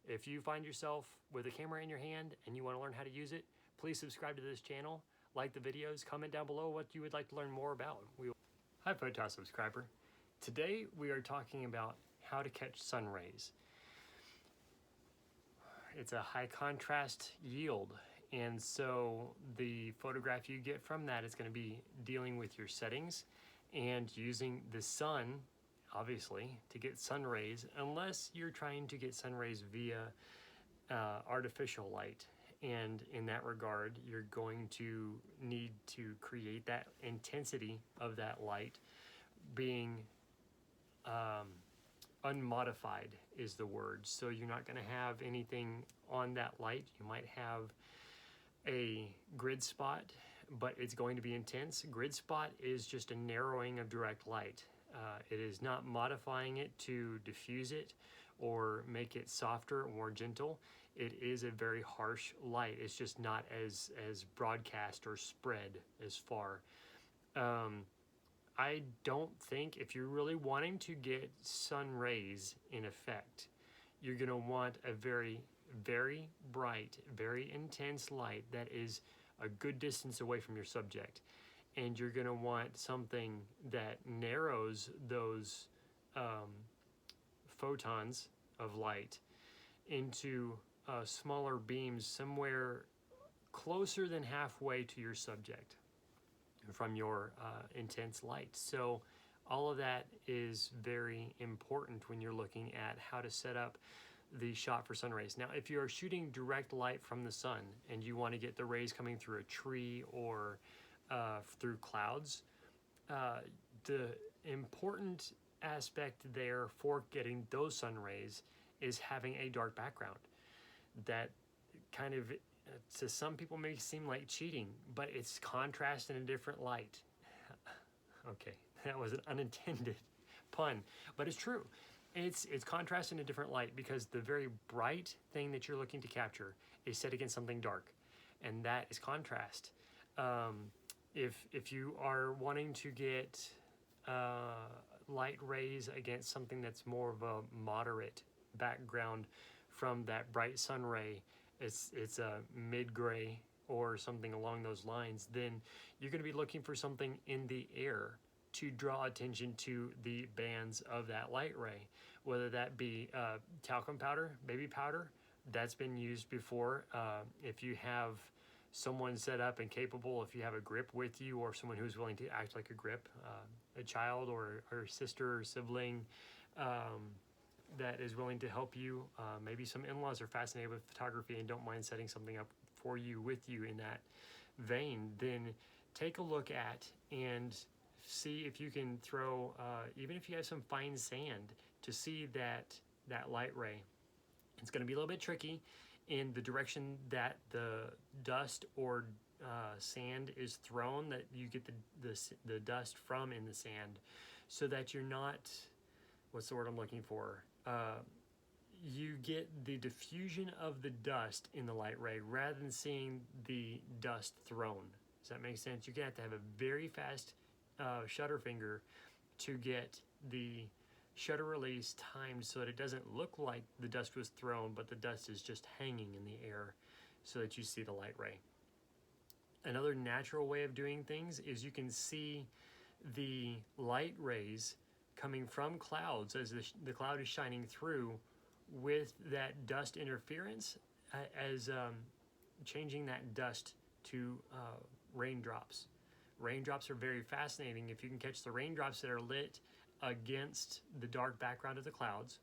If you find yourself with a camera in your hand and you want to learn how to use it, please subscribe to this channel, like the videos, comment down below what you would like to learn more about. Hi Photos subscriber. Today we are talking about how to catch sun rays. It's a high contrast yield, and so the photograph you get from that is going to be dealing with your settings and using the sun, obviously, to get sun rays, unless you're trying to get sun rays via artificial light. And in that regard, you're going to need to create that intensity of that light being unmodified is the word. So you're not going to have anything on that light. You might have a grid spot, but it's going to be intense. Grid spot is just a narrowing of direct light. It is not modifying it to diffuse it or make it softer or more gentle. It is a very harsh light. It's just not as broadcast or spread as far. I don't think, if you're really wanting to get sun rays in effect, you're going to want a very, very bright, very intense light that is a good distance away from your subject. And you're going to want something that narrows those photons of light into smaller beams somewhere closer than halfway to your subject from your intense light. So all of that is very important when you're looking at how to set up the shot for sun rays. Now, if you are shooting direct light from the sun and you want to get the rays coming through a tree or through clouds, the important aspect there for getting those sun rays is having a dark background. That kind of, to some people, may seem like cheating, but it's contrast in a different light. Okay, that was an unintended pun, but it's true. It's contrast in a different light because the very bright thing that you're looking to capture is set against something dark, and that is contrast. If you are wanting to get light rays against something that's more of a moderate background from that bright sun ray, it's a mid-gray or something along those lines, then you're going to be looking for something in the air to draw attention to the bands of that light ray, whether that be talcum powder, baby powder. That's been used before. If you have someone set up and capable, if you have a grip with you or someone who's willing to act like a grip, a child or sister or sibling that is willing to help you, maybe some in-laws are fascinated with photography and don't mind setting something up for you, with you in that vein, then take a look at and see if you can throw, even if you have some fine sand, to see that light ray. It's going to be a little bit tricky in the direction that the dust or sand is thrown, that you get the dust from in the sand, so that you're not, what's the word I'm looking for? You get the diffusion of the dust in the light ray rather than seeing the dust thrown. Does that make sense? You're going to have a very fast shutter finger to get the shutter release timed so that it doesn't look like the dust was thrown, but the dust is just hanging in the air so that you see the light ray. Another natural way of doing things is you can see the light rays coming from clouds as the cloud is shining through, with that dust interference as changing that dust to raindrops. Raindrops are very fascinating. If you can catch the raindrops that are lit against the dark background of the clouds,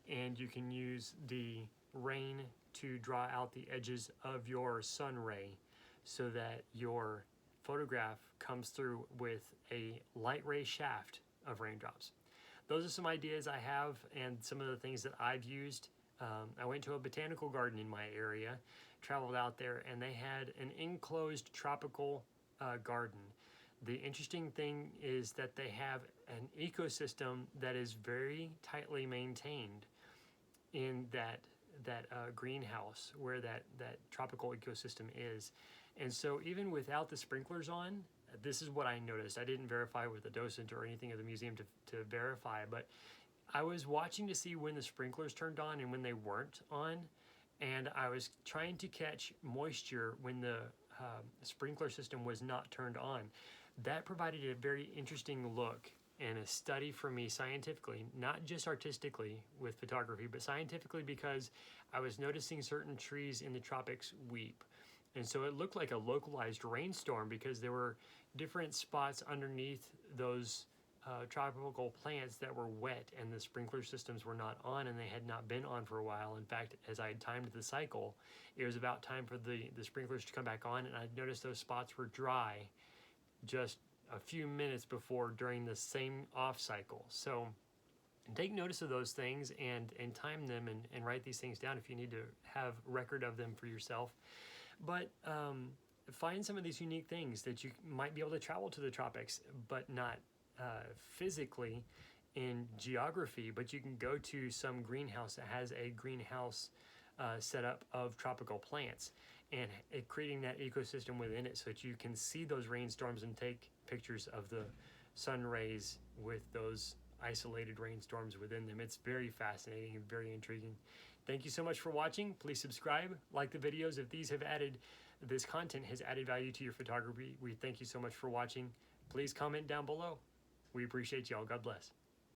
and you can use the rain to draw out the edges of your sun ray so that your photograph comes through with a light ray shaft of raindrops. Those are some ideas I have and some of the things that I've used. I went to a botanical garden in my area, traveled out there, and they had an enclosed tropical garden. The interesting thing is that they have an ecosystem that is very tightly maintained in that greenhouse where that tropical ecosystem is. And so even without the sprinklers on, this is what I noticed. I didn't verify with the docent or anything of the museum to verify, but I was watching to see when the sprinklers turned on and when they weren't on, and I was trying to catch moisture when the sprinkler system was not turned on. That provided a very interesting look and a study for me scientifically, not just artistically with photography, but scientifically, because I was noticing certain trees in the tropics weep. And so it looked like a localized rainstorm because there were different spots underneath those tropical plants that were wet, and the sprinkler systems were not on, and they had not been on for a while. In fact, as I had timed the cycle, it was about time for the sprinklers to come back on, and I noticed those spots were dry just a few minutes before during the same off cycle. So take notice of those things and time them and write these things down if you need to have record of them for yourself. But find some of these unique things that you might be able to travel to the tropics, but not physically in geography, but you can go to some greenhouse that has a greenhouse setup of tropical plants and creating that ecosystem within it so that you can see those rainstorms and take pictures of the sun rays with those isolated rainstorms within them. It's very fascinating and very intriguing. Thank you so much for watching. Please subscribe, like the videos. If this content has added value to your photography, we thank you so much for watching. Please comment down below. We appreciate y'all. God bless.